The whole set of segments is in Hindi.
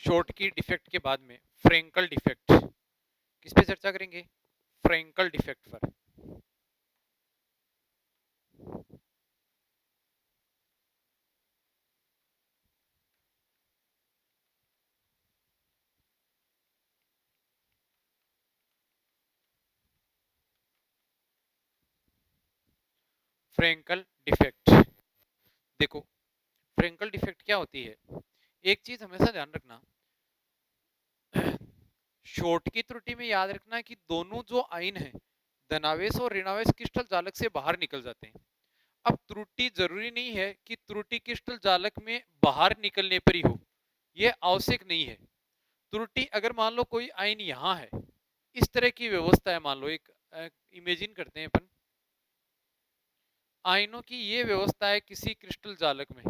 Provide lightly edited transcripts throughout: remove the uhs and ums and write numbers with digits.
शॉर्टकी डिफेक्ट के बाद में फ्रेंकल डिफेक्ट, किस पे चर्चा करेंगे? फ्रेंकल डिफेक्ट पर। फ्रेंकल डिफेक्ट, देखो फ्रेंकल डिफेक्ट क्या होती है? एक चीज हमेशा ध्यान रखना, शॉर्ट की त्रुटि में याद रखना कि दोनों जो आयन है धनावेश और ऋणावेश क्रिस्टल जालक से बाहर निकल जाते हैं। अब त्रुटि जरूरी नहीं है कि त्रुटि क्रिस्टल जालक में बाहर निकलने पर ही हो, यह आवश्यक नहीं है। त्रुटि अगर मान लो कोई आयन यहां है, इस तरह की व्यवस्था है, मान लो एक इमेजिन करते हैं अपन, आयनों की ये व्यवस्था है किसी क्रिस्टल जालक में,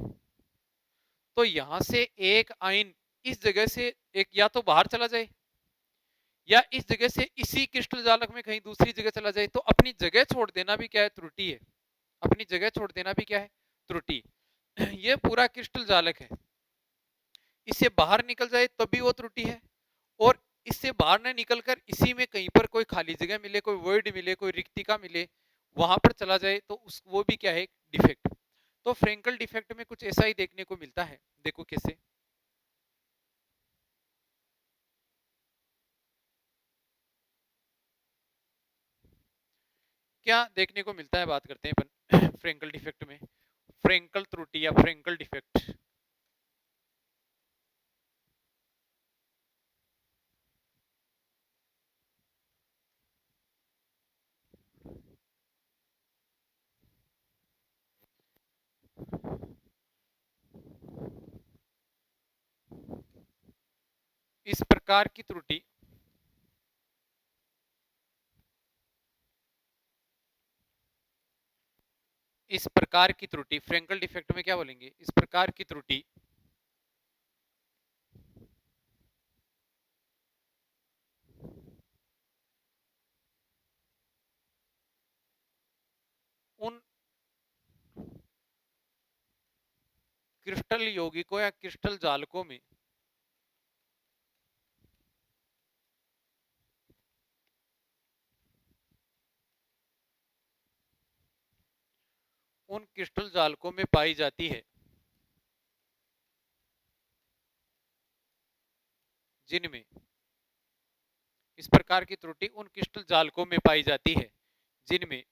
तो यहां से एक आयन इस जगह से एक या तो बाहर चला जाए या इस जगह से इसी क्रिस्टल जालक में कहीं दूसरी जगह चला जाए, तो अपनी जगह छोड़ देना भी क्या है? त्रुटि है। अपनी जगह छोड़ देना भी क्या है? त्रुटि। ये पूरा क्रिस्टल जालक है, इससे बाहर निकल जाए तब भी वो त्रुटि है, और इससे बाहर न निकलकर इसी में कहीं पर कोई खाली जगह मिले, कोई वर्ड मिले, कोई रिक्तिका मिले, वहां पर चला जाए तो उस वो भी क्या है? डिफेक्ट। तो फ्रेंकल डिफेक्ट में कुछ ऐसा ही देखने को मिलता है, देखो कैसे। क्या देखने को मिलता है, बात करते हैं अपन फ्रेंकल डिफेक्ट में, फ्रेंकल त्रुटि या फ्रेंकल डिफेक्ट। इस प्रकार की त्रुटि इस प्रकार की त्रुटि फ्रेंकल डिफेक्ट में क्या बोलेंगे? इस प्रकार की त्रुटि उन क्रिस्टल यौगिकों या क्रिस्टल जालकों में उन क्रिस्टल जालकों में पाई जाती है जिनमें इस प्रकार की त्रुटि उन क्रिस्टल जालकों में पाई जाती है जिनमें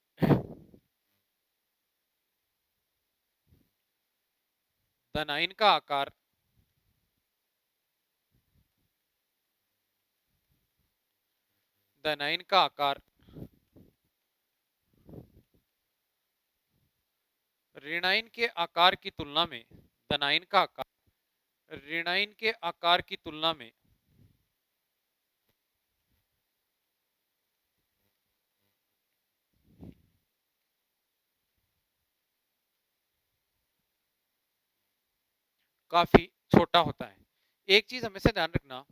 धनाइन का आकार धनाइन का आकार ऋणाइन के आकार की तुलना में धनाइन का आकार ऋणाइन के आकार की तुलना में काफी छोटा होता है। एक चीज हमेशा ध्यान रखना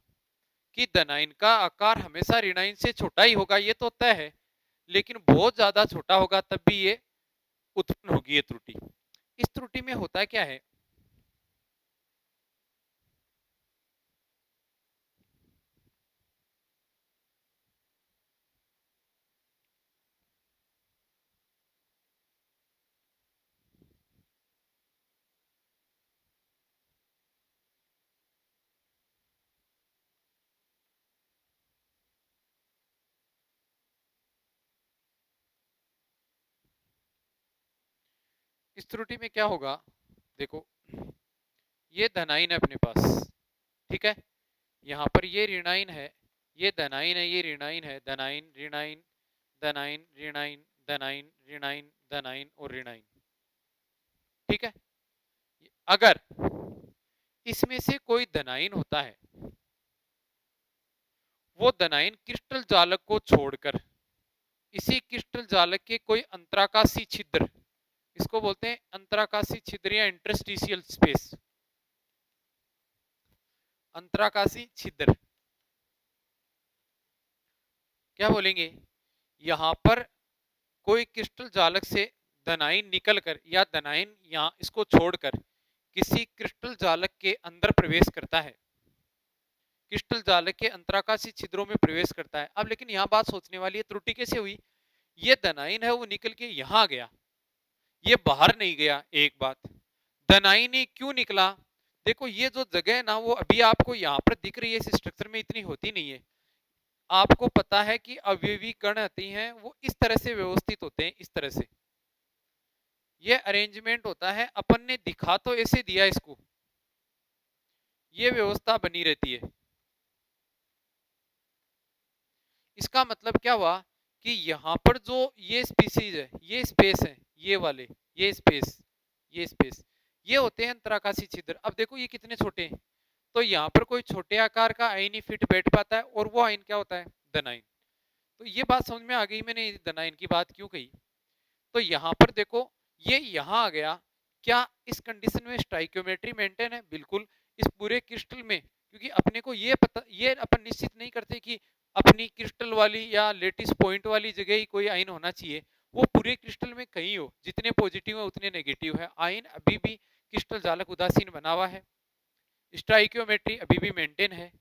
कि धनाइन का आकार हमेशा ऋणाइन से छोटा ही होगा, ये तो तय है, लेकिन बहुत ज्यादा छोटा होगा तब भी ये उत्पन्न होगी ये त्रुटि। इस त्रुटि में होता है क्या है? इस त्रुटि में क्या होगा? देखो, ये धनाइन है अपने पास, ठीक है, यहाँ पर ये ऋणाइन है, ये धनाइन है, ये ऋणाइन है, धनाइन ऋणाइन धनाइन ऋणाइन धनाइन ऋणाइन धनाइन और ऋणाइन, ठीक है। अगर इसमें से कोई धनाइन होता है, वो धनाइन क्रिस्टल जालक को छोड़कर इसी क्रिस्टल जालक के कोई अंतराकाशी छिद्र, इसको बोलते हैं अंतराकाशी छिद्र या इंटरस्टिशियल स्पेस, अंतराकाशी छिद्र क्या बोलेंगे? यहां पर कोई क्रिस्टल जालक से धनाइन निकलकर या धनाइन यहां इसको छोड़कर किसी क्रिस्टल जालक के अंदर प्रवेश करता है, क्रिस्टल जालक के अंतराकाशीय छिद्रों में प्रवेश करता है। अब लेकिन यहाँ बात सोचने वाली है, त्रुटि कैसे हुई? ये धनाइन है वो निकल के यहाँ गया, ये बाहर नहीं गया। एक बात, धनाइन ही क्यों निकला? देखो ये जो जगह है ना, वो अभी आपको यहाँ पर दिख रही है, इस स्ट्रक्चर में इतनी होती नहीं है। आपको पता है कि अवयवी कण आती हैं वो इस तरह से व्यवस्थित होते हैं, इस तरह से ये अरेंजमेंट होता है। अपन ने दिखा तो ऐसे दिया इसको, ये व्यवस्था बनी रहती है। इसका मतलब क्या हुआ कि यहां पर जो ये स्पीसीज है, ये स्पेस है, ये वाले, ये स्पेस, ये स्पेस, ये होते हैं अंतराकाशीय छिद्र। अब देखो ये कितने छोटे हैं, तो यहाँ पर कोई छोटे आकार का आयन ही फिट बैठ पाता है, और वो आयन क्या होता है? धनायन। तो ये बात समझ में आ गई मैंने धनायन की बात क्यों कही। तो यहाँ पर देखो ये यहाँ आ गया। क्या इस कंडीशन में स्टाइक्योमेट्री मेंटेन है? बिल्कुल। इस पूरे क्रिस्टल में, क्योंकि अपने को ये पता, ये अपन निश्चित नहीं करते कि अपनी क्रिस्टल वाली या लेटिस पॉइंट वाली जगह ही कोई आयन होना चाहिए। वो पूरे क्रिस्टल में कहीं हो, जितने पॉजिटिव है उतने नेगेटिव है। आयन अभी भी क्रिस्टल जालक उदासीन बना हुआ है, स्टाइक्योमेट्री अभी भी मेंटेन है,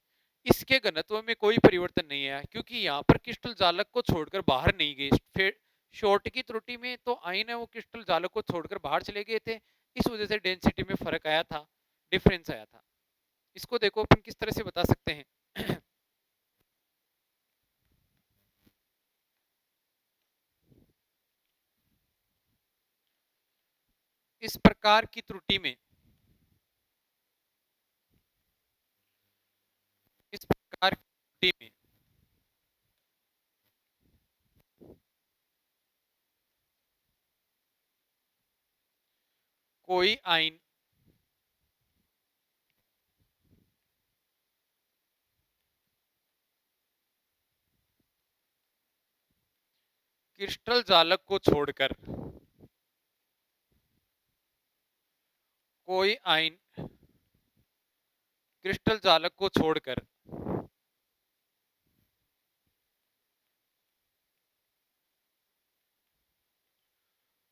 इसके घनत्व में कोई परिवर्तन नहीं आया, क्योंकि यहाँ पर क्रिस्टल जालक को छोड़कर बाहर नहीं गए। फिर शॉर्ट की त्रुटि में तो आयन है वो क्रिस्टल जालक को छोड़कर बाहर चले गए थे, इस वजह से डेंसिटी में फर्क आया था, डिफरेंस आया था। इसको देखो अपन किस तरह से बता सकते हैं। इस प्रकार की त्रुटि में, इस प्रकार की त्रुटि में कोई आयन क्रिस्टल जालक को छोड़कर, कोई आयन क्रिस्टल जालक को छोड़कर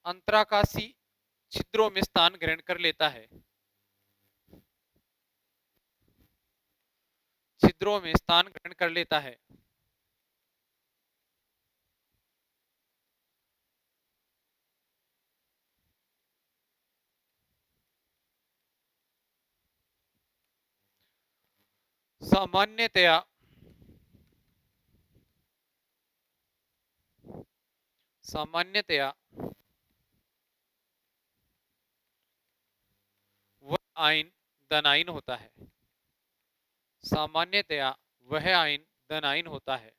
अंतराकाशी छिद्रों में स्थान ग्रहण कर लेता है, छिद्रों में स्थान ग्रहण कर लेता है। सामान्यतया, सामान्यतया वह आयन धनायन होता है, सामान्यतया वह आयन धनायन होता है।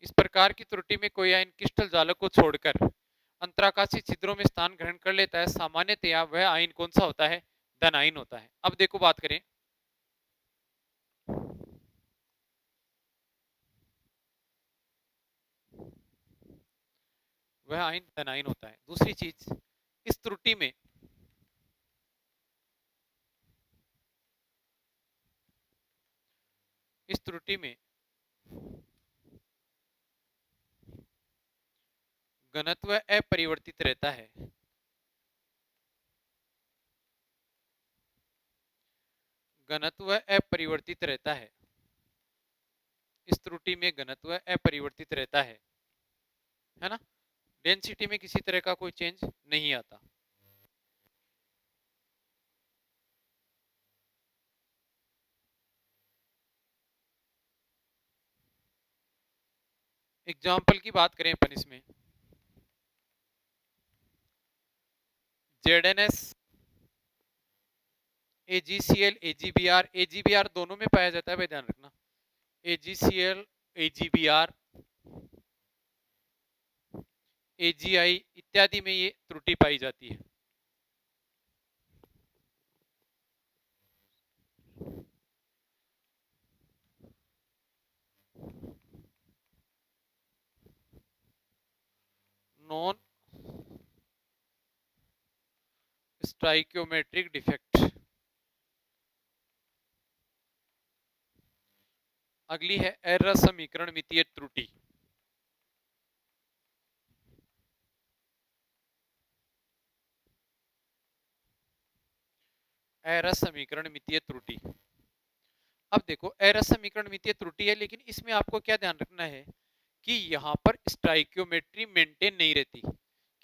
इस प्रकार की त्रुटि में कोई आयन क्रिस्टल जालक को छोड़कर अंतराकाशीय छिद्रों में स्थान ग्रहण कर लेता है, सामान्यतया वह आयन कौन सा होता है? धनायन होता है। अब देखो बात करें, वह आयन धनायन होता है। दूसरी चीज, इस त्रुटि में, इस त्रुटि में घनत्व अपरिवर्तित रहता है, घनत्व अपरिवर्तित रहता है। इस त्रुटि में घनत्व अपरिवर्तित रहता है ना? डेंसिटी में किसी तरह का कोई चेंज नहीं आता। एग्जाम्पल की बात करें अपन इसमें, ZnS, AgCl, AgBr, AgBr दोनों में पाया जाता है भाई, ध्यान रखना। AgCl, AgBr, AgI इत्यादि में ये त्रुटि पाई जाती है। Non stoichiometric defect. अगली है एरर समीकरण मितीय त्रुटि। अरस समीकरण मितीय त्रुटि। अब देखो अरस समीकरण मितीय त्रुटि है, लेकिन इसमें आपको क्या ध्यान रखना है कि यहाँ पर स्टाइकियोमेट्री मेंटेन नहीं रहती,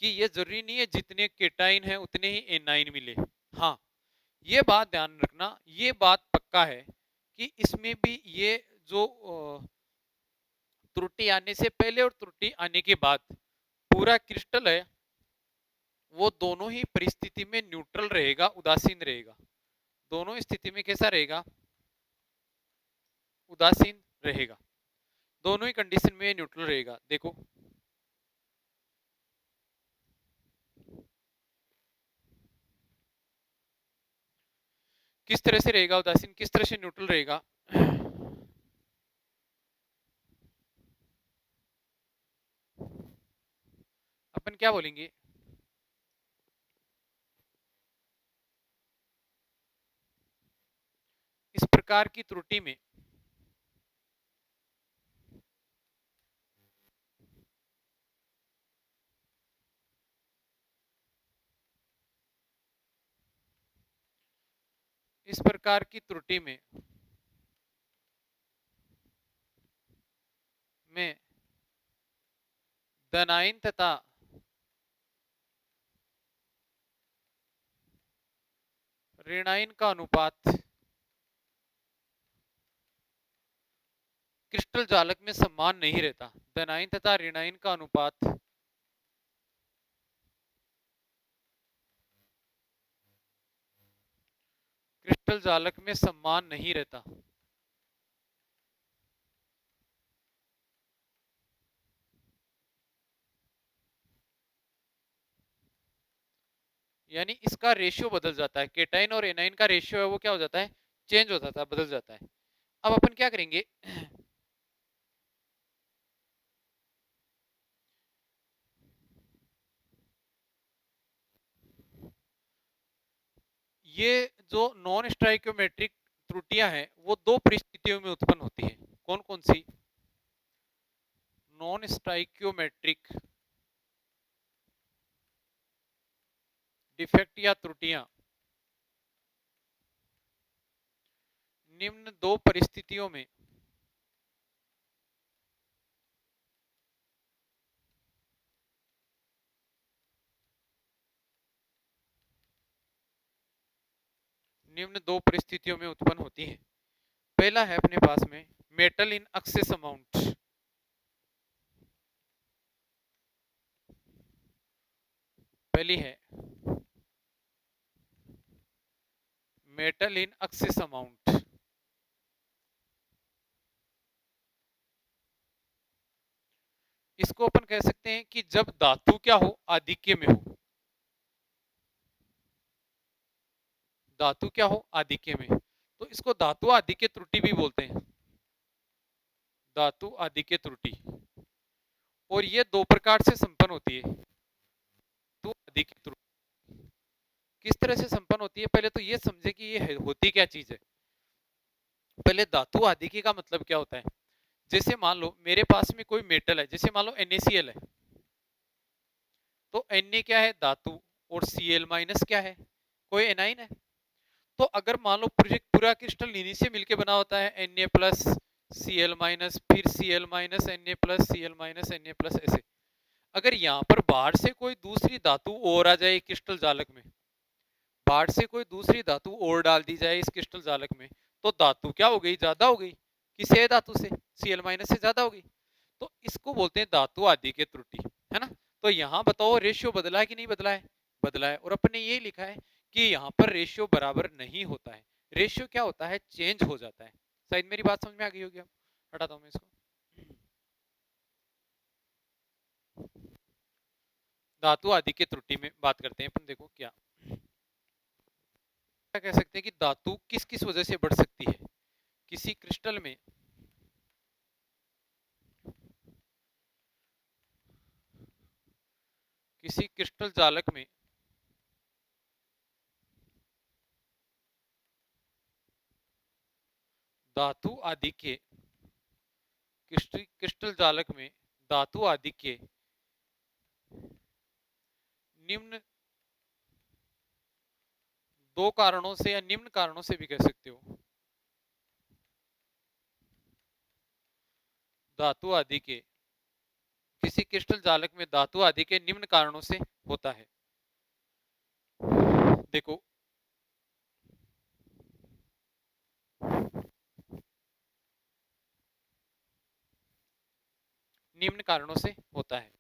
कि ये जरूरी नहीं है जितने केटाइन है उतने ही एनाइन मिले। हाँ, ये बात ध्यान रखना, ये बात पक्का है कि इसमें भी ये जो त्रुटि आने से पहले और त्रुटि आने के बाद पूरा क्रिस्टल है वो दोनों ही परिस्थिति में न्यूट्रल रहेगा, उदासीन रहेगा। दोनों स्थिति में कैसा रहेगा? उदासीन रहेगा। दोनों ही कंडीशन में न्यूट्रल रहेगा। देखो किस तरह से रहेगा उदासीन, किस तरह से न्यूट्रल रहेगा। अपन क्या बोलेंगे, इस प्रकार की त्रुटि में इस प्रकार की त्रुटि में धनायन तथा ऋणायन का अनुपात क्रिस्टल जालक में समान नहीं रहता। धनायन तथा ऋणायन का अनुपात क्रिस्टल जालक में समान नहीं रहता। यानी इसका रेशियो बदल जाता है, केटाइन और एनाइन का रेशियो है वो क्या हो जाता है, चेंज हो जाता है, बदल जाता है। अब अपन क्या करेंगे, ये जो नॉन स्ट्राइकोमेट्रिक त्रुटियां हैं वो दो परिस्थितियों में उत्पन्न होती है। कौन कौन सी? नॉन स्ट्राइकोमेट्रिक डिफेक्ट या त्रुटियां निम्न दो परिस्थितियों में निम्न दो परिस्थितियों में उत्पन्न होती है। पहला है अपने पास में मेटल इन एक्सेस अमाउंट। पहली है मेटल इन एक्सेस अमाउंट। इसको अपन कह सकते हैं कि जब धातु क्या हो, आधिक्य में हो। धातु क्या हो, आधिक्य में, तो इसको धातु आधिक्य त्रुटि भी बोलते हैं। धातु आधिक्य त्रुटि, और ये दो प्रकार से संपन्न होती है। धातु आधिक्य त्रुटि किस तरह से संपन्न होती है, पहले तो ये समझे कि ये होती क्या चीज है। पहले धातु आधिक्य का मतलब क्या होता है। जैसे मान लो मेरे पास में कोई मेटल है, जैसे मान लो NaCl है, तो Na क्या है, धातु, और Cl माइनस क्या है, कोई एनाइन है। तो अगर मान लो पूरा क्रिस्टल इन्हीं से मिलके बना होता है, Na प्लस Cl माइनस, फिर Cl minus Na plus Cl minus Na plus, ऐसे। अगर यहाँ पर बाहर से कोई दूसरी धातु और आ जाए क्रिस्टल जालक में, बाहर से कोई दूसरी धातु और डाल दी जाए इस क्रिस्टल जालक में, तो धातु क्या हो गई, ज्यादा हो गई, किसी धातु से, Cl माइनस से ज्यादा हो गई। तो इसको बोलते हैं धातु आदि के त्रुटि, है ना। तो यहाँ बताओ रेशियो बदला है कि नहीं बदला है, बदला है। और अपन ने ये लिखा है कि यहाँ पर रेशियो बराबर नहीं होता है। रेशियो क्या होता है, चेंज हो जाता है। शायद मेरी बात समझ में आ गई होगी। अब हटाता हूँ मैं इसको। धातु आदि के त्रुटि में बात करते हैं अपन। देखो क्या कह सकते हैं कि धातु किस किस वजह से बढ़ सकती है। किसी क्रिस्टल में किसी क्रिस्टल जालक में धातु आदि के क्रिस्टल जालक में धातु आदि के निम्न दो कारणों से या निम्न कारणों से भी कह सकते हो। धातु आदि के, किसी क्रिस्टल जालक में धातु आदि के निम्न कारणों से होता है। देखो, निम्न कारणों से होता है।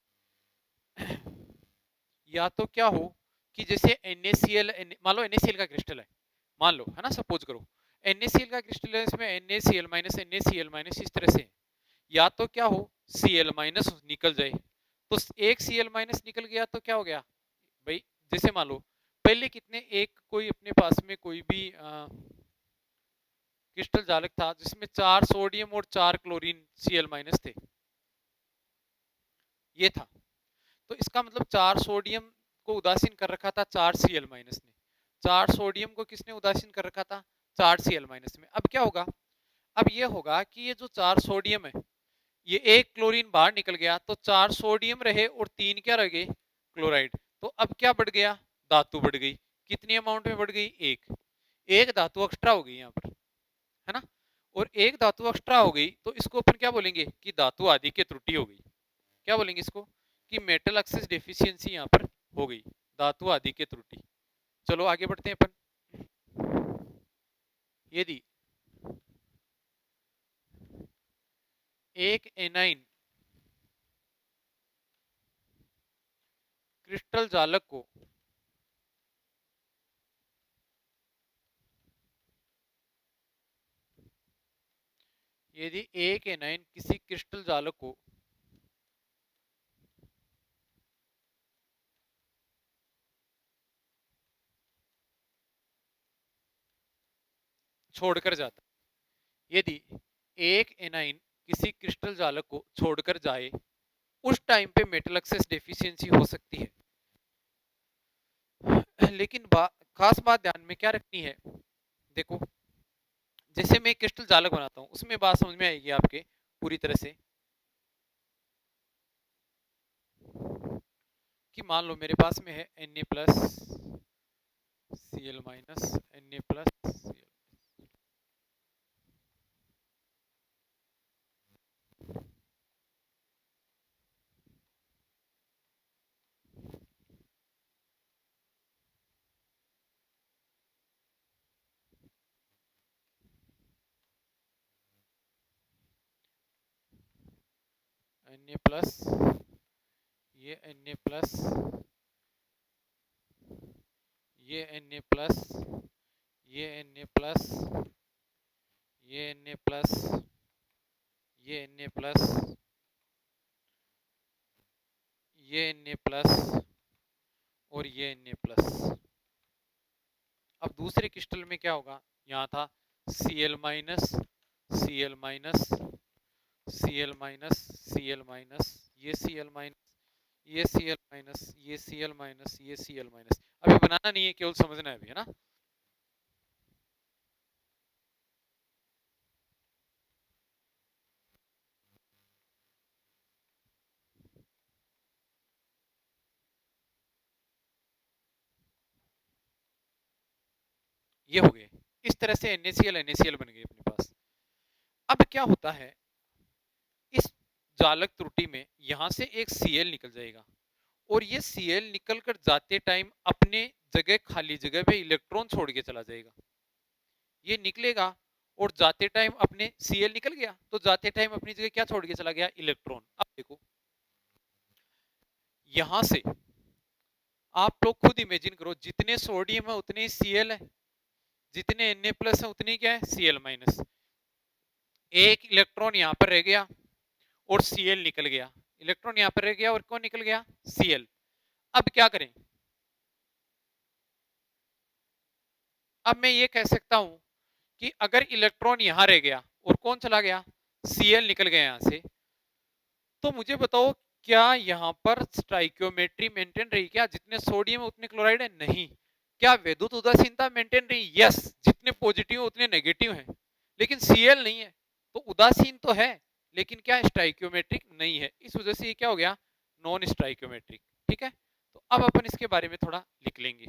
या तो क्या हो कि जैसे NaCl, मान लो NaCl का क्रिस्टल है, मान लो, है ना, सपोज करो NaCl का क्रिस्टल है, इसमें NaCl माइनस NaCl माइनस इस तरह से है। या तो क्या हो, Cl माइनस निकल जाए, तो एक Cl माइनस निकल गया तो क्या हो गया भाई, जैसे मान लो पहले कितने, एक कोई अपने पास में कोई भी क्रिस्टल जालक था जिसमें 4 सोडियम और 4 क्लोरीन Cl माइनस थे, ये था। तो इसका मतलब 4 सोडियम को उदासीन कर रखा था 4 Cl माइनस ने, 4 सोडियम को किसने उदासीन कर रखा था, 4 Cl माइनस में। अब क्या होगा, अब ये होगा कि ये जो 4 सोडियम है, ये एक क्लोरीन बाहर निकल गया तो 4 सोडियम रहे और 3 क्या रह गए, क्लोराइड। तो अब क्या बढ़ गया, धातु बढ़ गई। कितनी अमाउंट में बढ़ गई, एक धातु एक्स्ट्रा हो गई यहाँ पर, है ना। और एक धातु एक्स्ट्रा हो गई तो इसको अपन क्या बोलेंगे कि धातु आदि की त्रुटि हो गई। क्या बोलेंगे इसको कि मेटल एक्सेस डेफिशिएंसी यहाँ पर हो गई, धातु आदि की त्रुटि। चलो आगे बढ़ते हैं अपन। यदि एक एनाइन क्रिस्टल जालक को यदि एक एनाइन किसी क्रिस्टल जालक को छोड़कर जाता, यदि एक एनाइन किसी क्रिस्टल जालक को छोड़कर जाए, उस टाइम पे मेटल एक्सेस डेफिशिएंसी हो सकती है। लेकिन खास बात ध्यान में क्या रखनी है, देखो जैसे मैं क्रिस्टल जालक बनाता हूं उसमें बात समझ में आएगी आपके पूरी तरह से, कि मान लो मेरे पास में है Na plus Cl minus Na plus Cl, Na plus, ये Na प्लस, ये Na प्लस, ये Na प्लस, ये Na प्लस, ये Na प्लस, ये Na प्लस और ये Na प्लस। अब दूसरे क्रिस्टल में क्या होगा, यहाँ था Cl minus, Cl minus, Cl minus, Cl minus, ये Cl माइनस, ये Cl माइनस, ये Cl माइनस, ये Cl माइनस। अभी बनाना नहीं है, केवल समझना है अभी, है ना। ये हो गए, इस तरह से NaCl NaCl बन गए अपने पास। अब क्या होता है, इस जालक त्रुटि में यहां से एक Cl निकल जाएगा और ये Cl निकल कर जाते टाइम अपने जगह, खाली जगह पे इलेक्ट्रॉन छोड़ के चला जाएगा। ये निकलेगा और जाते टाइम अपने Cl निकल गया तो जाते टाइम अपनी जगह क्या छोड़ के चला गया, इलेक्ट्रॉन। अब देखो यहां से आप लोग खुद इमेजिन करो, जितने सोडियम है उतने ही Cl है, जितने Na प्लस है उतनी क्या है, Cl माइनस। एक इलेक्ट्रॉन यहां पर रह गया और Cl निकल गया, इलेक्ट्रॉन यहां पर रह गया और कौन निकल गया, Cl। अब क्या करें, अब मैं ये कह सकता हूं कि अगर इलेक्ट्रॉन यहां रह गया और कौन चला गया, Cl निकल गया यहां से, तो मुझे बताओ क्या यहां पर स्टाइकियोमेट्री मेंटेन रही, क्या जितने सोडियम है उतने क्लोराइड है, नहीं। क्या विद्युत उदासीनता मेंटेन रही, यस, जितने पॉजिटिव उतने नेगेटिव हैं, लेकिन Cl नहीं है तो उदासीन तो है लेकिन क्या स्टाइकियोमेट्रिक नहीं है, इस वजह से ये क्या हो गया, नॉन स्टाइकियोमेट्रिक। ठीक है, तो अब अपन इसके बारे में थोड़ा लिख लेंगे।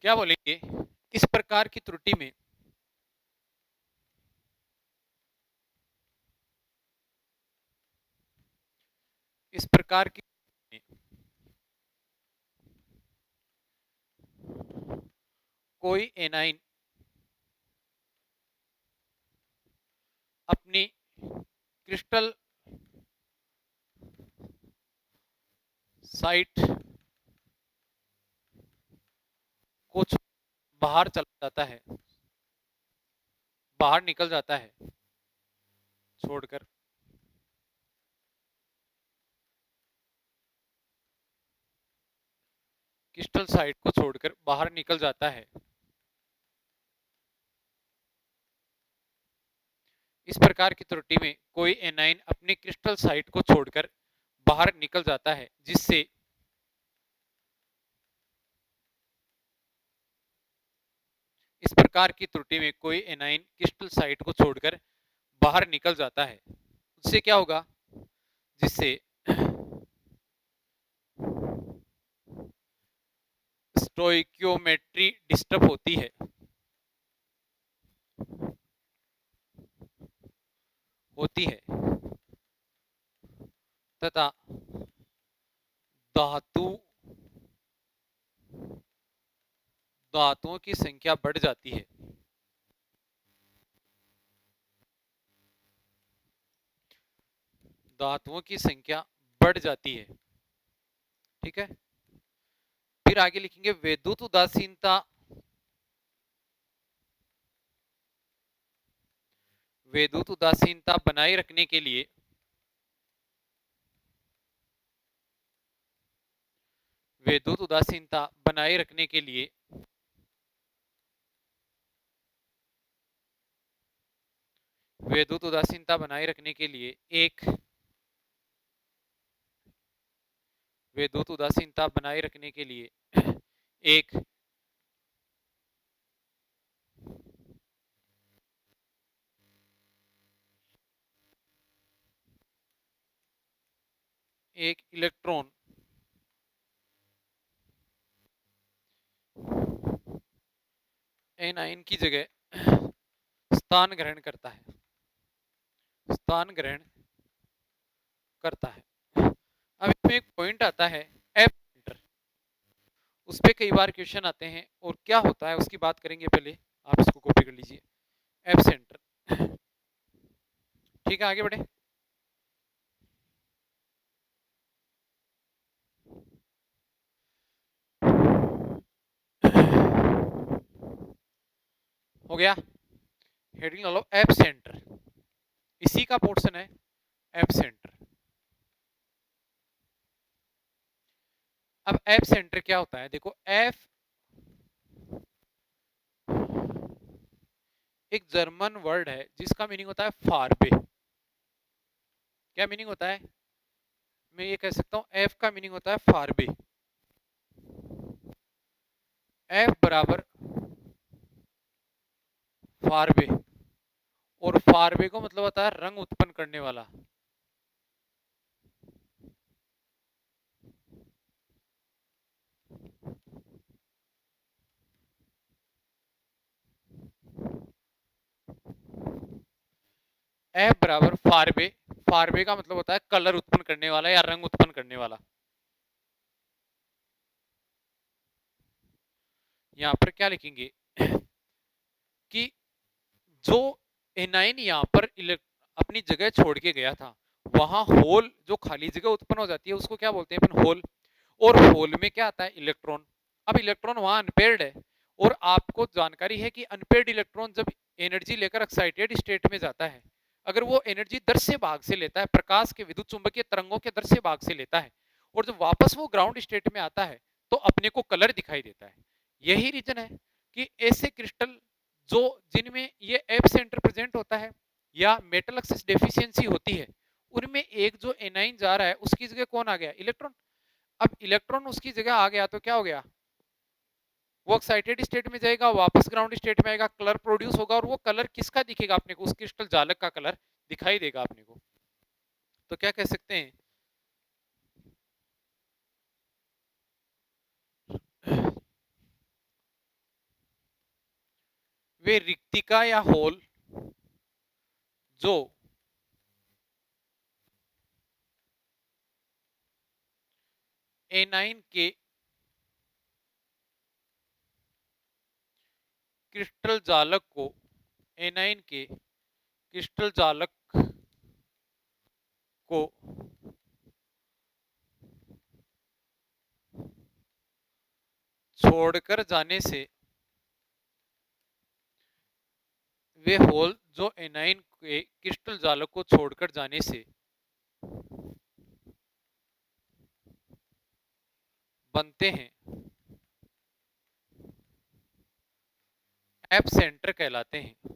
क्या बोलेंगे, इस प्रकार की त्रुटि में इस प्रकार की कोई एनाइन अपनी क्रिस्टल साइट को बाहर चला जाता है, बाहर निकल जाता है छोड़कर क्रिस्टल साइट को छोड़कर बाहर निकल जाता है। इस प्रकार की त्रुटि में कोई एनाइन अपनी क्रिस्टल साइट को छोड़कर बाहर निकल जाता है, जिससे इस प्रकार की त्रुटि में कोई एनाइन क्रिस्टल साइट को छोड़कर बाहर निकल जाता है, उससे क्या होगा, जिससे स्टोइकियोमेट्री डिस्टर्ब होती है तथा धातु धातुओं की संख्या बढ़ जाती है। धातुओं की संख्या बढ़ जाती है। ठीक है, फिर आगे लिखेंगे विद्युत उदासीनता। विद्युत उदासीनता बनाए रखने के लिए विद्युत उदासीनता बनाए रखने के लिए विद्युत उदासीनता बनाए रखने के लिए एक विद्युत उदासीनता बनाए रखने के लिए एक एक इलेक्ट्रॉन एनाइन की जगह स्थान ग्रहण करता है, स्थान ग्रहण करता है। अब इसमें एक पॉइंट आता है एफ सेंटर, उस पर कई बार क्वेश्चन आते हैं और क्या होता है उसकी बात करेंगे। पहले आप इसको कॉपी कर लीजिए, एफ सेंटर। ठीक है, आगे बढ़े। हो गया, हेडिंग ला लो एफ सेंटर, इसी का पोर्शन है एफ सेंटर। अब एफ सेंटर क्या होता है, देखो एफ एक जर्मन वर्ड है जिसका मीनिंग होता है फारबे। क्या मीनिंग होता है, मैं ये कह सकता हूं एफ का मीनिंग होता है फारबे। एफ बराबर फारबे, और फारबे को मतलब होता है रंग उत्पन्न करने वाला। एफ बराबर फारबे, फारबे का मतलब होता है कलर उत्पन्न करने वाला या रंग उत्पन्न करने वाला। यहां पर क्या लिखेंगे कि जो एनाइन यहाँ पर अपनी जगह छोड़ के गया था, वहां होल जो खाली जगह उत्पन्न हो जाती है उसको क्या बोलते हैं अपन, होल। और होल में क्या आता है, इलेक्ट्रॉन। अब इलेक्ट्रॉन वहां अनपेयर्ड है, और आपको जानकारी है कि अनपेयर्ड इलेक्ट्रॉन जब एनर्जी लेकर एक्साइटेड स्टेट में जाता है, अगर वो एनर्जी दृश्य भाग से लेता है, प्रकाश के विद्युत चुंबकीय तरंगों के दृश्य भाग से लेता है, और जब वापस वो ग्राउंड स्टेट में आता है तो अपने को कलर दिखाई देता है। यही रीजन है कि ऐसे क्रिस्टल जो जिनमें ये एफ सेंटर प्रेजेंट होता है या मेटल एक्सेस डेफिशिएंसी होती है, उनमें एक जो एनाइन जा रहा है उसकी जगह कौन आ गया, इलेक्ट्रॉन। अब इलेक्ट्रॉन उसकी जगह आ गया तो क्या हो गया, वो एक्साइटेड स्टेट में जाएगा, वापस ग्राउंड स्टेट में आएगा, कलर प्रोड्यूस होगा, और वो कलर किसका दिखेगा अपने को, उस क्रिस्टल जालक का कलर दिखाई देगा अपने को। तो क्या कह सकते हैं, वे रिक्तिका या होल जो एनाइन के क्रिस्टल जालक को एनाइन के क्रिस्टल जालक को छोड़कर जाने से वे होल जो एनाइन के क्रिस्टल जालक को छोड़कर जाने से बनते हैं एप सेंटर कहलाते हैं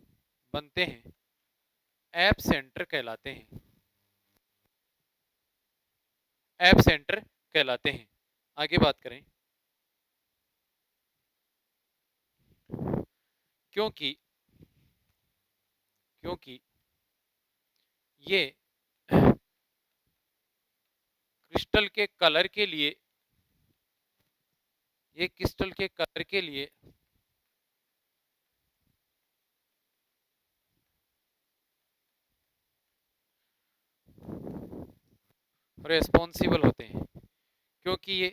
बनते हैं एप सेंटर कहलाते हैं एप सेंटर कहलाते हैं। आगे बात करें। क्योंकि क्योंकि ये क्रिस्टल के कलर के लिए ये क्रिस्टल के कलर के लिए रेस्पॉन्सिबल होते हैं क्योंकि ये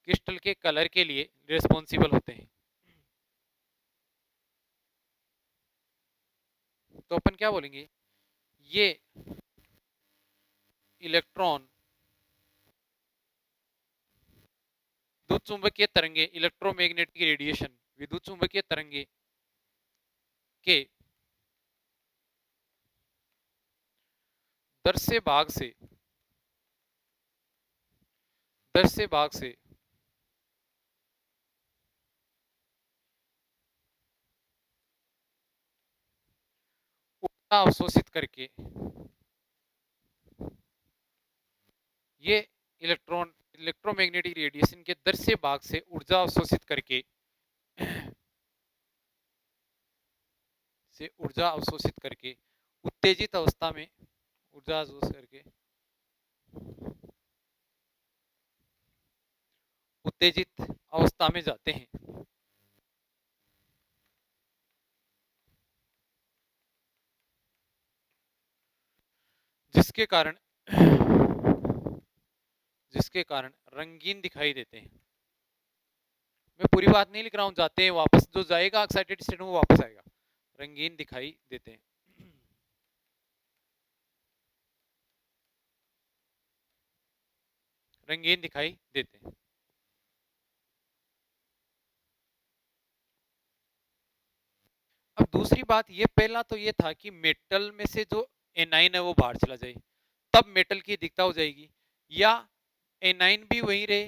क्रिस्टल के कलर के लिए रेस्पॉन्सिबल होते हैं। तो अपन क्या बोलेंगे, ये इलेक्ट्रॉन विद्युत चुंबकीय तरंगे इलेक्ट्रोमैग्नेटिक रेडिएशन विद्युत चुंबकीय तरंगे के दर से भाग से ऊर्जा अवशोषित करके ये इलेक्ट्रोमैग्नेटिक रेडिएशन के दर से भाग से ऊर्जा अवशोषित करके उत्तेजित अवस्था में ऊर्जा अवशोषित करके उत्तेजित अवस्था में जाते हैं। जिसके कारण रंगीन दिखाई देते हैं। मैं पूरी बात नहीं लिख रहा हूं, जाते हैं वापस, जो जाएगा एक्साइटेड स्टेट में वो वापस आएगा। रंगीन दिखाई देते हैं। रंगीन दिखाई देते हैं। अब दूसरी बात, ये पहला तो ये था कि मेटल में से जो एनाइन है वो बाहर चला जाए, तब मेटल की दिखता हो जाएगी, या एनाइन भी वही रहे,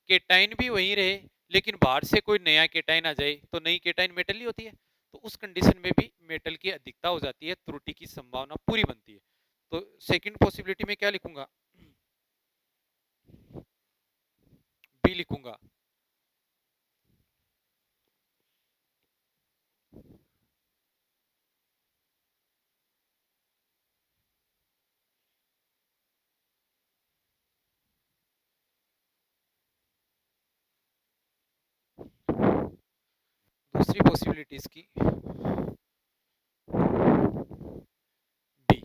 केटाइन भी वही रहे, लेकिन बाहर से कोई नया केटाइन आ जाए तो नई केटाइन मेटल ही होती है, तो उस कंडीशन में भी मेटल की अधिकता हो जाती है, त्रुटि की संभावना पूरी बनती है। तो सेकंड पॉसिबिलिटी में क्या लिखूंगा, बी लिखूंगा। दूसरी पॉसिबिलिटीज की बी,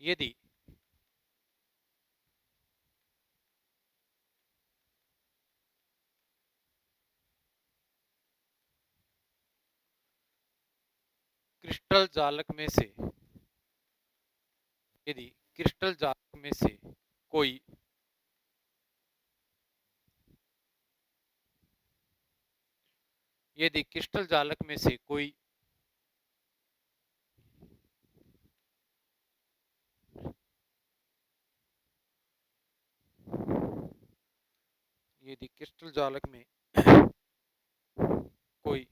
यदि क्रिस्टल जालक में से यदि क्रिस्टल जालक में से कोई यदि क्रिस्टल जालक में से कोई यदि क्रिस्टल जालक में कोई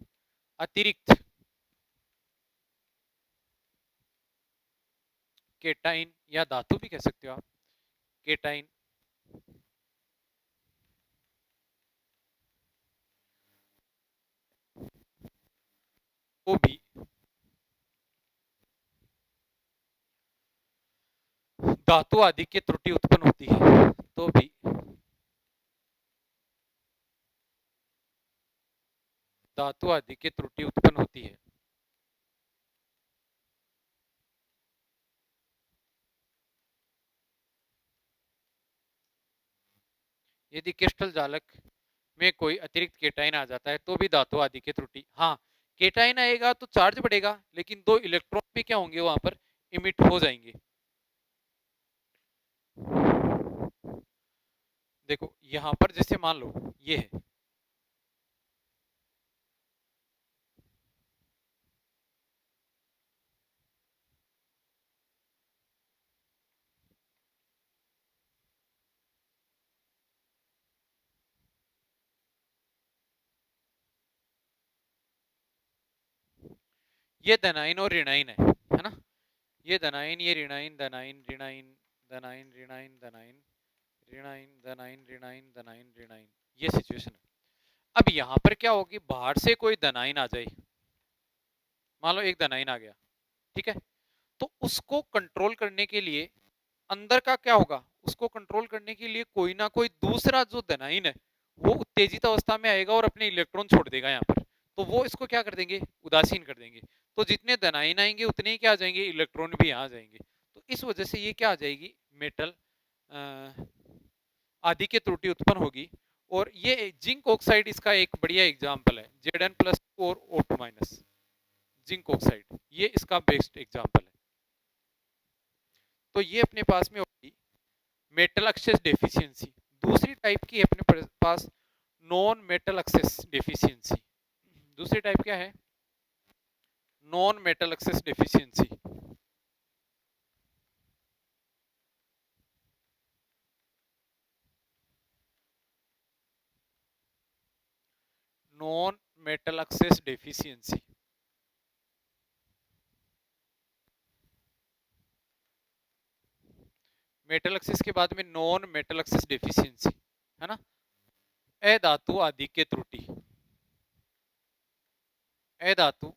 अतिरिक्त केटाइन या धातु भी कह सकते हो आप, केटाइन को भी धातु आदि की त्रुटि उत्पन्न होती है, तो भी धातु आदि की त्रुटि उत्पन्न होती है। यदि क्रिस्टल जालक में कोई अतिरिक्त केटाइन आ जाता है तो भी धातु आदि की त्रुटि, हाँ केटाइन आएगा तो चार्ज बढ़ेगा, लेकिन दो इलेक्ट्रॉन भी क्या होंगे वहां पर इमिट हो जाएंगे। देखो यहां पर जैसे मान लो ये है, ये धनाइन और ऋणाइन है ना, ये धनाइन ये ऋणाइन, धनाइन ऋणाइन, धनाइन ऋणाइन, धनाइन ऋणाइन, धनाइन ऋणाइन, धनाइन ऋणाइन, ये सिचुएशन है। अब यहां पर क्या होगी, बाहर से कोई धनाइन आ जाए, मान लो एक धनाइन आ गया, ठीक है, तो उसको कंट्रोल करने के लिए अंदर का क्या होगा, उसको कंट्रोल करने के लिए कोई ना कोई दूसरा जो धनाइन है वो उत्तेजित अवस्था में आएगा और अपने इलेक्ट्रॉन छोड़ देगा यहाँ पर, तो वो इसको क्या कर देंगे, उदासीन कर देंगे। तो जितने धनाइन आएंगे उतने ही क्या आ जाएंगे, इलेक्ट्रॉन भी आ जाएंगे। तो इस वजह से ये क्या आ जाएगी, मेटल आदि की त्रुटि उत्पन्न होगी। और ये जिंक ऑक्साइड इसका एक बढ़िया एग्जाम्पल है, Zn+ और O2-, जिंक ऑक्साइड ये इसका बेस्ट एग्जाम्पल है। तो ये अपने पास में होगी मेटल एक्सेस डेफिशिएंसी। दूसरी टाइप की है अपने पास नॉन मेटल एक्सेस डेफिशिएंसी। दूसरी टाइप क्या है, non metal access deficiency. Non metal access deficiency, metal access के बाद में नॉन मेटल एक्सेस डेफिशिएंसी है ना, अधातु आदि के त्रुटि, अधातु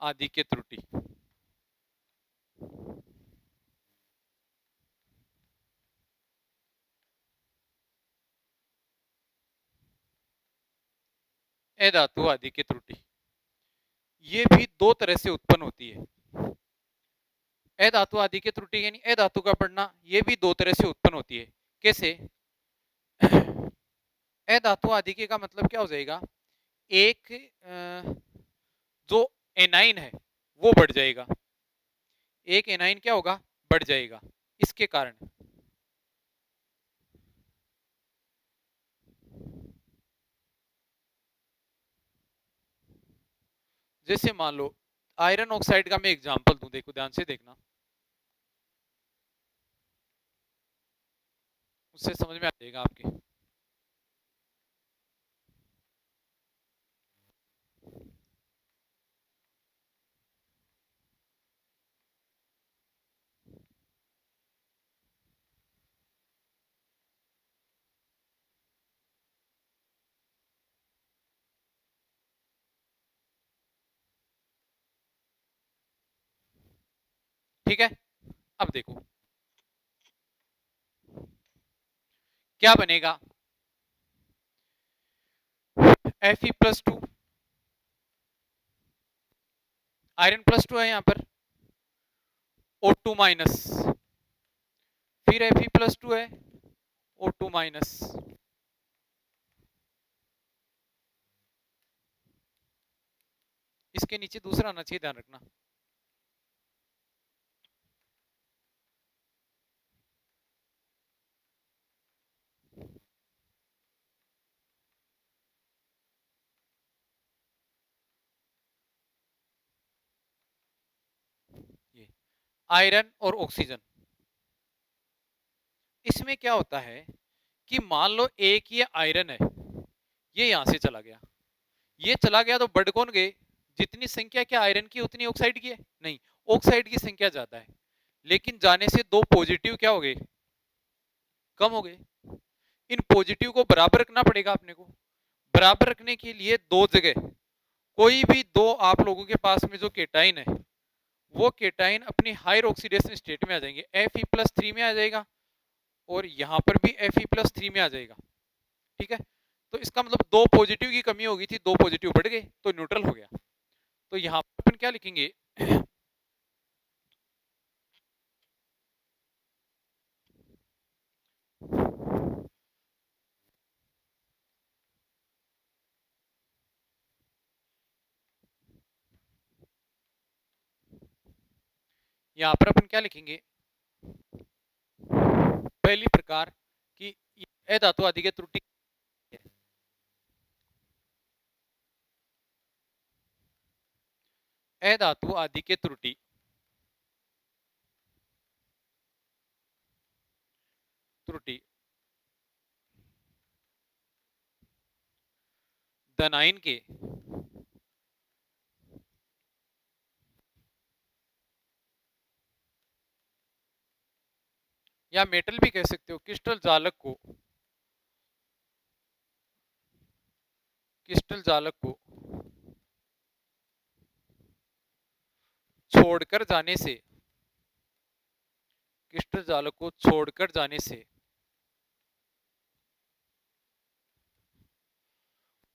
आदि के त्रुटि। अधातु आदि की त्रुटि ये भी दो तरह से उत्पन्न होती है। अधातु आदि की त्रुटि यानी अधातु का बढ़ना, ये भी दो तरह से उत्पन्न होती है। कैसे, अधातु आदि के का मतलब क्या हो जाएगा, एक जो एनाइन है वो बढ़ जाएगा, एक एनाइन क्या होगा, बढ़ जाएगा इसके कारण। जैसे मान लो आयरन ऑक्साइड का मैं एग्जांपल दूं, देखो ध्यान से देखना, उससे समझ में आ जाएगा आपके। ठीक है, अब देखो क्या बनेगा, Fe+2, आयरन +2 है यहाँ पर, O2-, फिर Fe+2 है, O2-, इसके नीचे दूसरा आना चाहिए, ध्यान रखना। ये आयरन और ऑक्सीजन, इसमें क्या होता है कि मान लो एक ये आयरन है, ये यहां से चला गया, ये चला गया तो बढ़ कौन गए, जितनी संख्या क्या आयरन की उतनी ऑक्साइड की है, नहीं ऑक्साइड की संख्या ज्यादा है, लेकिन जाने से दो पॉजिटिव क्या हो गए, कम हो गए। इन पॉजिटिव को बराबर रखना पड़ेगा अपने को, बराबर रखने के लिए दो जगह कोई भी दो आप लोगों के पास में जो केटाइन है वो केटाइन अपनी हायर ऑक्सीडेशन स्टेट में आ जाएंगे, Fe+3 में आ जाएगा और यहाँ पर भी Fe+3 में आ जाएगा। ठीक है, तो इसका मतलब 2 पॉजिटिव की कमी हो गई थी, 2 पॉजिटिव बढ़ गए तो न्यूट्रल हो गया। तो यहाँ पर अपन क्या लिखेंगे, यहाँ पर अपन क्या लिखेंगे, पहली प्रकार की अधातु आदि के त्रुटि है। अधातु आदि के त्रुटि त्रुटि धनायन के या मेटल भी कह सकते हो, क्रिस्टल जालक को छोड़कर जाने से, क्रिस्टल जालक को छोड़कर जाने से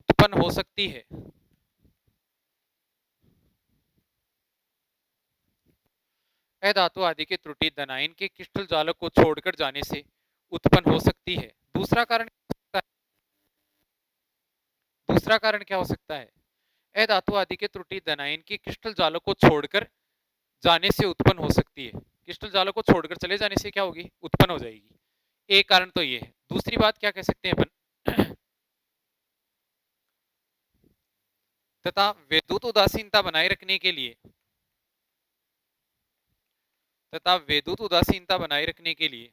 उत्पन्न हो सकती है। अधातु आदि की त्रुटि धनायन के क्रिस्टल जालक को छोड़कर जाने से उत्पन्न हो सकती है। दूसरा कारण क्या हो सकता है, अधातु आदि के त्रुटि धनायन की क्रिस्टल जालक को छोड़कर जाने से उत्पन्न हो सकती है। क्रिस्टल जालक को छोड़कर चले जाने से क्या होगी, उत्पन्न हो जाएगी। एक कारण तो ये है। दूसरी बात क्या कह सकते हैं अपन, तथा विद्युत उदासीनता बनाए रखने के लिए, तथा विद्युत उदासीनता बनाए रखने के लिए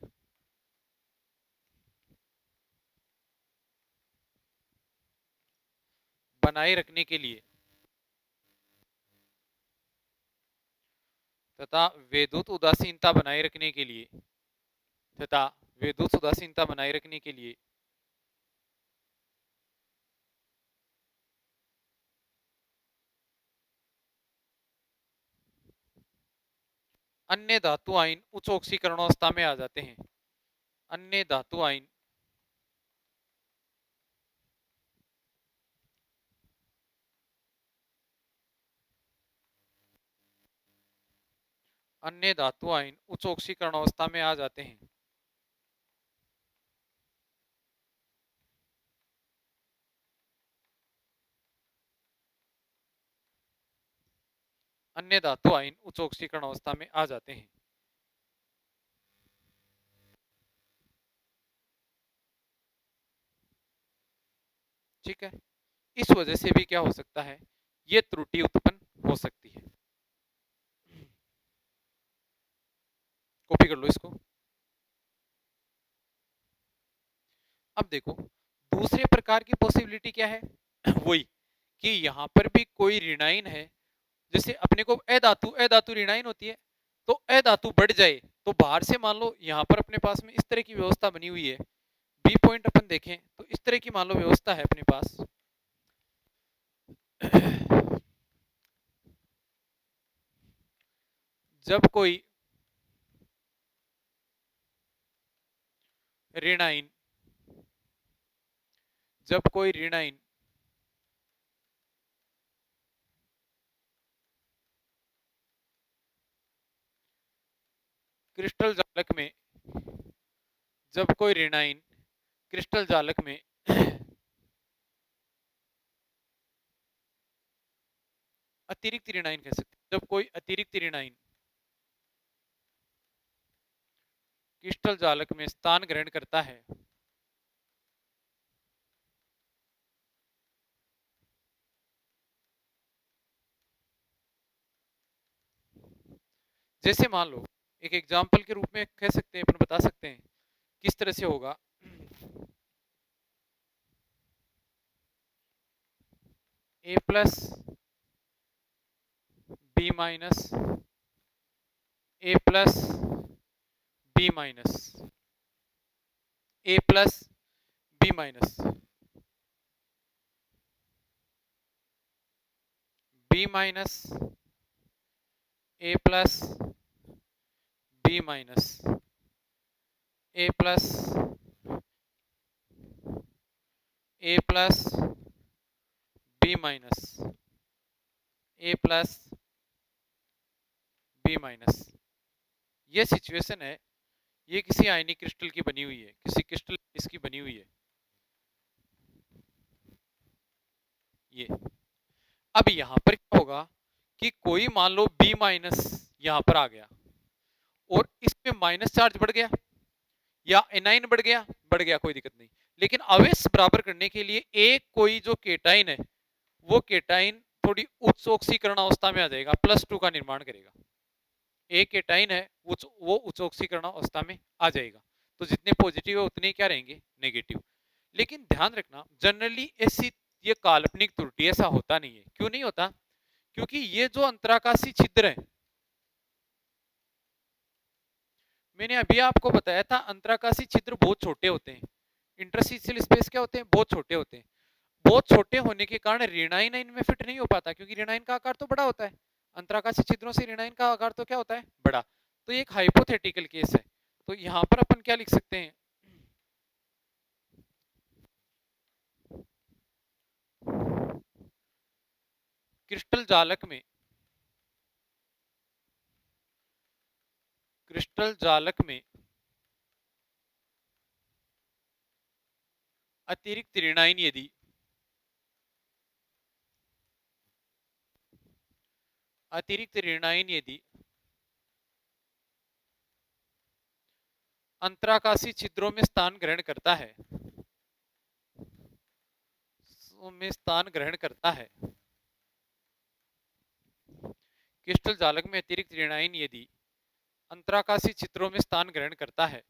बनाए रखने के लिए तथा विद्युत उदासीनता बनाए रखने के लिए तथा विद्युत उदासीनता बनाए रखने के लिए अन्य धातु आयन उच्च ऑक्सीकरण अवस्था में आ जाते हैं। अन्य धातु आयन अन्य धातु आयन उच्च ऑक्सीकरण अवस्था में आ जाते हैं। अन्य धातु आयन उच्च ऑक्सीकरण अवस्था में आ जाते हैं। ठीक है, इस वजह से भी क्या हो सकता है, ये त्रुटि उत्पन्न हो सकती है। कॉपी कर लो इसको। अब देखो दूसरे प्रकार की पॉसिबिलिटी क्या है, वही कि यहाँ पर भी कोई ऋणायन है, जैसे अपने को अधातु ऋणायन होती है, तो अधातु बढ़ जाए तो बाहर से मान लो यहाँ पर अपने पास में इस तरह की व्यवस्था बनी हुई है, बी पॉइंट अपन देखें तो इस तरह की मान लो व्यवस्था है अपने पास। जब कोई ऋणायन जब कोई ऋणायन क्रिस्टल जालक में जब कोई ऋणायन क्रिस्टल जालक में अतिरिक्त ऋणायन कह सकते हैं, जब कोई अतिरिक्त ऋणायन क्रिस्टल जालक में स्थान ग्रहण करता है, जैसे मान लो एक एग्जाम्पल के रूप में कह सकते हैं, अपन बता सकते हैं किस तरह से होगा। A plus B minus A plus B minus A plus B minus B minus A plus B minus A plus B minus A plus B minus, ये सिचुएशन है। ये किसी आयनिक क्रिस्टल की बनी हुई है, किसी क्रिस्टल इसकी बनी हुई है ये। अब यहां पर क्या होगा कि कोई मान लो बी माइनस यहां पर आ गया और इसमें माइनस चार्ज बढ़ गया या एनाइन बढ़ गया कोई दिक्कत नहीं, लेकिन आवेश बराबर करने के लिए एक कोई जो केटाइन है वो केटाइन थोड़ी उच्च ऑक्सीकरण अवस्था में आ जाएगा, +2 का निर्माण करेगा। एक केटाइन है वो उच्च ऑक्सीकरण अवस्था में आ जाएगा, तो जितने पॉजिटिव है उतने क्या रहेंगे, नेगेटिव। लेकिन ध्यान रखना जनरली ऐसी ये काल्पनिक त्रुटि, ऐसा होता नहीं है। क्यों नहीं होता? क्योंकि ये जो अंतराकाशी छिद्र है, मैंने अभी आपको बताया था अंतराकाशी छिद्र बहुत छोटे होते हैं। इंटरस्टिशियल स्पेस क्या होते हैं, बहुत छोटे होते हैं। बहुत छोटे होने के कारण ऋणाइन इनमें फिट नहीं हो पाता, क्योंकि ऋणाइन का आकार तो बड़ा होता है। अंतराकाशी छिद्रों से ऋणाइन का आकार तो क्या होता है, बड़ा। तो ये एक हाइपोथेटिकल केस है। तो यहां पर अपन क्या लिख सकते हैं, क्रिस्टल जालक में क्रिस्टल जालक में अतिरिक्त ऋणाइन यदि अंतराकाशी छिद्रों में स्थान ग्रहण करता है, क्रिस्टल जालक में अतिरिक्त ऋणाइन यदि अंतराकाशी छिद्रों में स्थान ग्रहण करता है,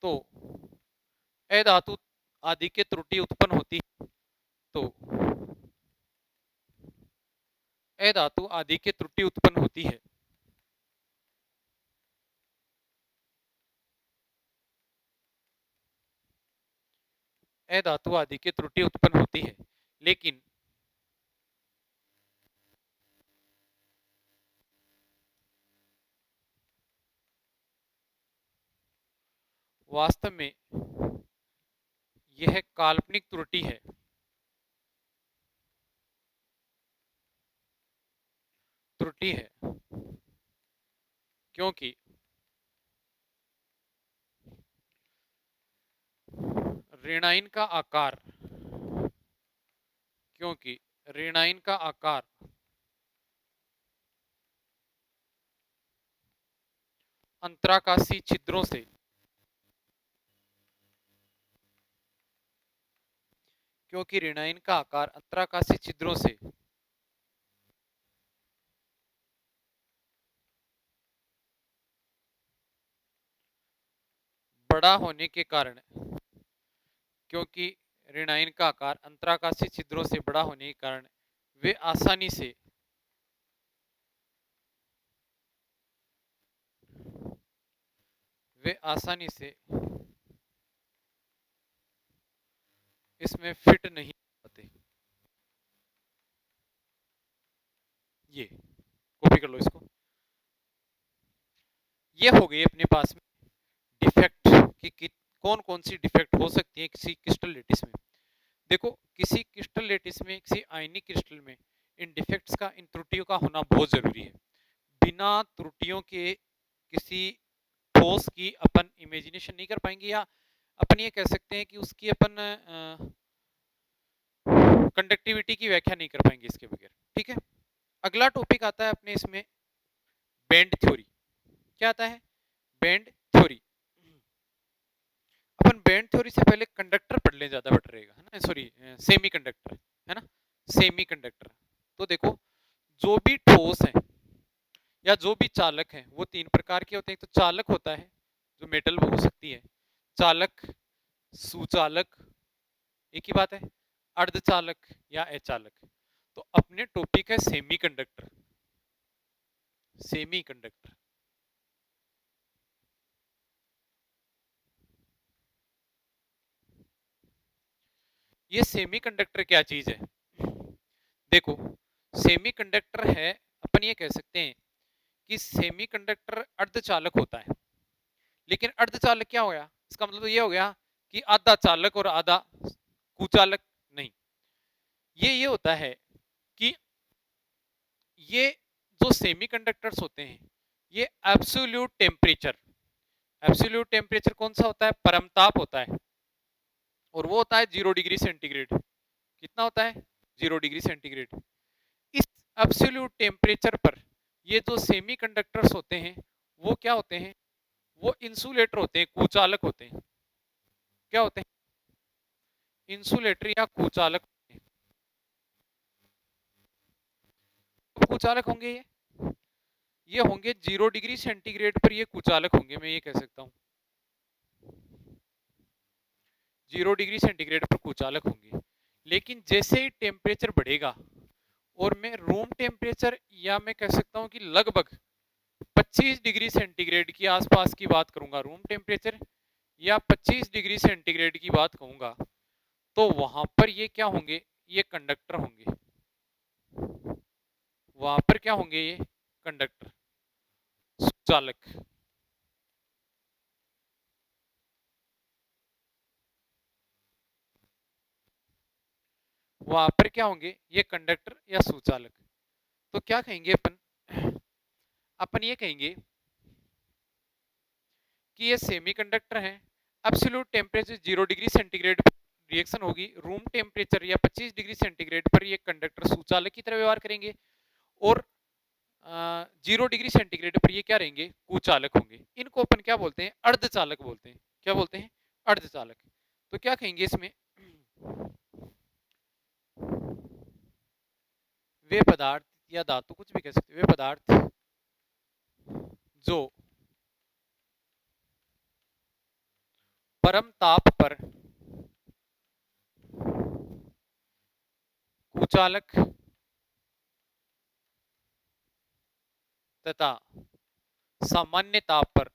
तो अधातु आदि के त्रुटि उत्पन्न होती है। तो अधातु आदि के त्रुटि उत्पन्न होती है। अधातु आदि की त्रुटि उत्पन्न होती है, लेकिन वास्तव में यह काल्पनिक त्रुटि है, क्योंकि ऋणाइन का आकार अंतराकाशी छिद्रों से क्योंकि ऋणाइन का आकार अंतराकाशी छिद्रों से बड़ा होने के कारण, क्योंकि ऋणाइन का आकार अंतराकाशी छिद्रों से बड़ा होने के कारण वे आसानी से इसमें फिट नहीं होते। ये कॉपी कर लो इसको। ये हो गई अपने पास में डिफेक्ट कि कौन कौन सी डिफेक्ट हो सकती है किसी क्रिस्टल लेटिस में। देखो किसी क्रिस्टल लेटिस में, किसी आयनिक क्रिस्टल में इन डिफेक्ट्स का, इन त्रुटियों का होना बहुत जरूरी है। बिना त्रुटियों के किसी ठोस की अपन इमेजिनेशन नहीं कर पाएंगे, या अपन ये कह सकते हैं कि उसकी अपन कंडक्टिविटी की व्याख्या नहीं कर पाएंगे इसके बगैर। ठीक है, अगला टॉपिक आता है अपने इसमें बैंड थ्योरी। क्या आता है, बैंड थ्योरी। अपन बैंड थ्योरी से पहले कंडक्टर पढ़ ले, ज्यादा बेटर रहेगा, है ना। सॉरी, सेमी कंडक्टर, है ना, सेमी कंडक्टर। तो देखो जो भी ठोस है या जो भी चालक है वो तीन प्रकार के होते हैं। तो चालक होता है जो मेटल हो सकती है, चालक, सुचालक, एक ही बात है, अर्धचालक या अचालक। तो अपने टॉपिक है सेमी कंडक्टर। सेमी कंडक्टर, ये सेमी कंडक्टर क्या चीज है। देखो सेमी कंडक्टर है, अपन ये कह सकते हैं कि सेमीकंडक्टर अर्धचालक होता है, लेकिन अर्धचालक क्या हो गया, इसका मतलब ये हो गया कि आधा चालक और आधा कुचालक नहीं। ये होता है कि ये जो सेमीकंडक्टर्स होते हैं ये एब्सोल्यूट टेम्परेचर कौन सा होता है, परमताप होता है, और वो होता है 0 डिग्री सेंटीग्रेड। कितना होता है, 0 डिग्री सेंटीग्रेड। इस एब्सोल्यूट टेम्परेचर पर ये जो सेमीकंडक्टर्स होते हैं वो क्या होते हैं, वो इंसुलेटर होते हैं, कुचालक होते हैं। क्या होते हैं, इंसुलेटर या कुचालक होते हैं। तो कुचालक होंगे ये होंगे 0 डिग्री सेंटीग्रेड पर ये कुचालक होंगे, मैं ये कह सकता हूँ 0 डिग्री सेंटीग्रेड पर कुचालक होंगे। लेकिन जैसे ही टेम्परेचर बढ़ेगा, और मैं रूम टेम्परेचर या मैं कह सकता हूँ कि लगभग 25 डिग्री सेंटीग्रेड की आसपास की बात करूंगा, रूम टेम्परेचर या 25 डिग्री सेंटीग्रेड की बात कहूंगा, तो वहां पर ये क्या होंगे, ये कंडक्टर होंगे। वहां पर क्या होंगे, ये कंडक्टर, सुचालक। वहां पर क्या होंगे, ये कंडक्टर या सुचालक। तो क्या कहेंगे अपन, अपन ये कहेंगे कि ये सेमीकंडक्टर है, absolute temperature 0 degree centigrade reaction होगी, रूम टेम्परेचर या 25 डिग्री सेंटीग्रेड पर ये कंडक्टर सुचालक की तरह व्यवहार करेंगे, और 0 डिग्री सेंटीग्रेड पर ये क्या रहेंगे, कुचालक होंगे। इनको अपन क्या बोलते हैं, अर्धचालक बोलते हैं। क्या बोलते हैं, अर्धचालक। तो क्या कहेंगे इसमें, वे पदार्थ या धातु, कुछ भी कह सकते, वे पदार्थ जो परम ताप पर कुचालक तथा सामान्य ताप पर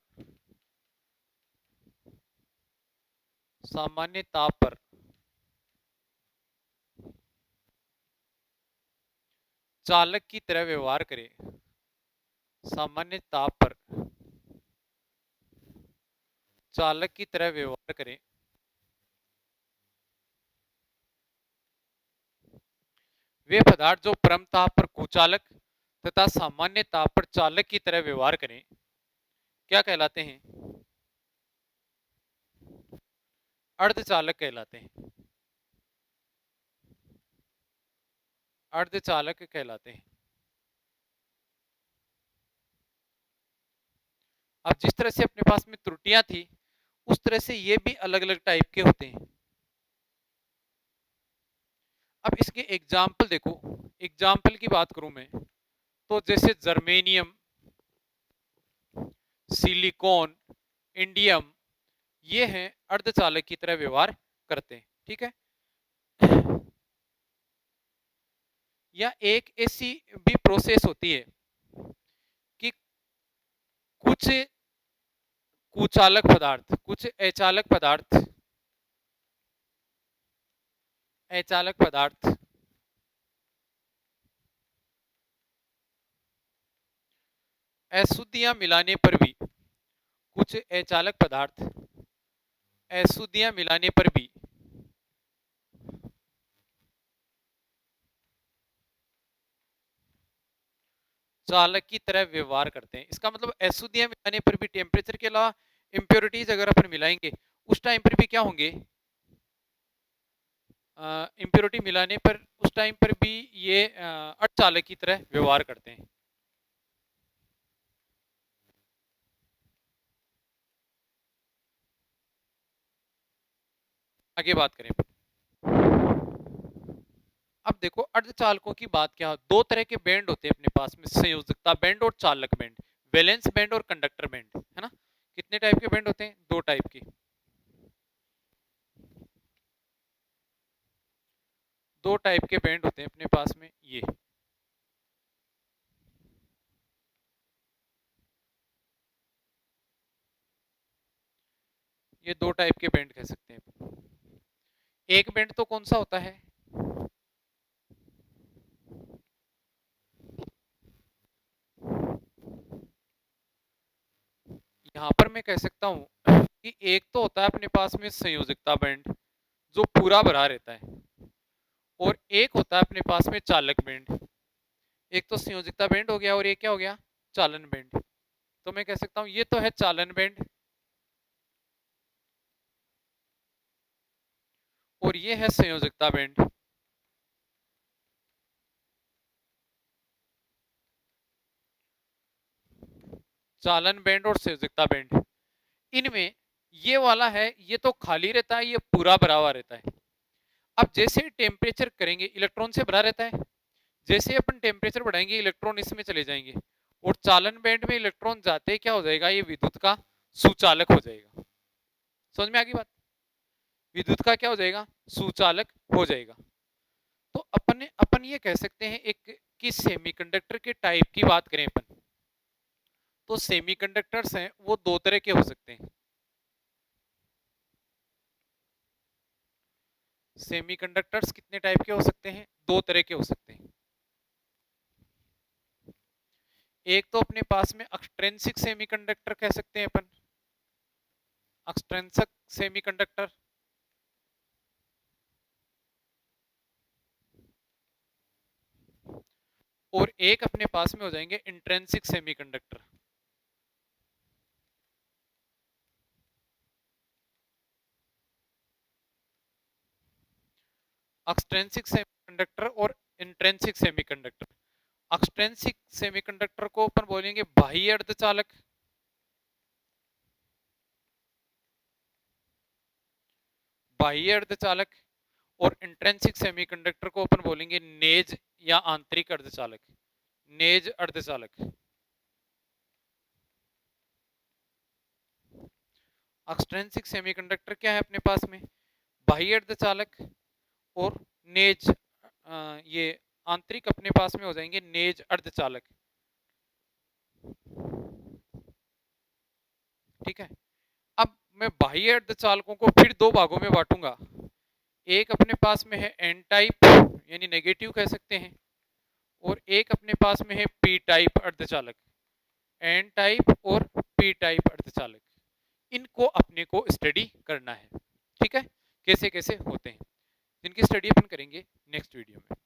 चालक की तरह व्यवहार करें, सामान्य ताप पर चालक की तरह व्यवहार करें, वे पदार्थ जो परम ताप पर कुचालक तथा सामान्य ताप पर चालक की तरह व्यवहार करें, क्या कहलाते हैं, अर्धचालक कहलाते हैं। अर्धचालक कहलाते हैं। अब जिस तरह से अपने पास में त्रुटियां थी, उस तरह से ये भी अलग अलग टाइप के होते हैं। अब इसके एग्जाम्पल देखो, एग्जाम्पल की बात करूं मैं, तो जैसे जर्मेनियम, सिलिकॉन, इंडियम, ये हैं अर्धचालक की तरह व्यवहार करते हैं। ठीक है, या एक ऐसी भी प्रोसेस होती है कि कुछ कुचालक पदार्थ, कुछ अचालक पदार्थ अशुद्धियां मिलाने पर भी, कुछ अचालक पदार्थ अशुद्धियां मिलाने पर भी चालक की तरह व्यवहार करते हैं। इसका मतलब अशुद्धियां मिलाने पर भी, टेम्परेचर के अलावा इम्प्योरिटीज अगर अपन मिलाएंगे उस टाइम पर भी क्या होंगे, इम्प्योरिटी मिलाने पर उस टाइम पर भी ये अर्धचालक की तरह व्यवहार करते हैं। आगे बात करें, अब देखो अर्धचालकों की बात, क्या दो तरह के बैंड होते हैं अपने पास में, संयोजकता बैंड और चालक बैंड, वैलेंस बैंड और कंडक्टर बैंड, है ना। कितने टाइप के बैंड होते हैं, दो टाइप के, दो टाइप के बैंड होते हैं अपने पास में। ये दो टाइप के बैंड कह सकते हैं। एक बैंड तो कौन सा होता है, यहाँ पर मैं कह सकता हूँ कि एक तो होता है अपने पास में संयोजकता बैंड जो पूरा भरा रहता है, और एक होता है अपने पास में चालक बैंड। एक तो संयोजकता बैंड हो गया और एक क्या हो गया, चालन बैंड। तो मैं कह सकता हूँ ये तो है चालन बैंड और ये है संयोजकता बैंड। चालन बैंड और संयोजकता बैंड, इनमें ये वाला है ये तो खाली रहता है, ये पूरा भरा हुआ रहता है। अब जैसे टेम्परेचर करेंगे इलेक्ट्रॉन से भरा रहता है, जैसे अपन टेम्परेचर बढ़ाएंगे इलेक्ट्रॉन इसमें चले जाएंगे, और चालन बैंड में इलेक्ट्रॉन जाते ही क्या हो जाएगा, ये विद्युत का सुचालक हो जाएगा। समझ में आ गई बात? विद्युत का क्या हो जाएगा, सुचालक हो जाएगा। तो अपन ये कह सकते हैं एक कि सेमीकंडक्टर के टाइप की बात करें अपन, तो सेमीकंडक्टर्स हैं वो दो तरह के हो सकते हैं। सेमीकंडक्टर्स कितने टाइप के हो सकते हैं, दो तरह के हो सकते हैं। एक तो अपने पास में एक्सट्रिंसिक सेमीकंडक्टर कह सकते हैं अपन, एक्सट्रिंसिक सेमीकंडक्टर, और एक अपने पास में हो जाएंगे इंट्रिंसिक सेमीकंडक्टर। एक्सट्रिंसिक सेमीकंडक्टर और इंट्रिंसिक सेमीकंडक्टर। एक्सट्रिंसिक सेमीकंडक्टर को अपन बोलेंगे बाह्य अर्धचालक, बाह्य अर्धचालक, और इंट्रिंसिक सेमीकंडक्टर को अपन बोलेंगे नेज या आंतरिक अर्धचालक, नेज अर्धचालक। एक्सट्रिंसिक सेमीकंडक्टर क्या है अपने पास में, बाह्य अर्धचालक और नेज, ये आंतरिक अपने पास में हो जाएंगे नेज अर्धचालक। ठीक है, अब मैं बाह्य अर्धचालकों को फिर दो भागों में बांटूंगा। एक अपने पास में है एन टाइप यानी नेगेटिव कह सकते हैं, और एक अपने पास में है पी टाइप अर्धचालक, एन टाइप और पी टाइप अर्धचालक। इनको अपने को स्टडी करना है। ठीक है, कैसे कैसे होते हैं, जिनकी स्टडी अपन करेंगे नेक्स्ट वीडियो में।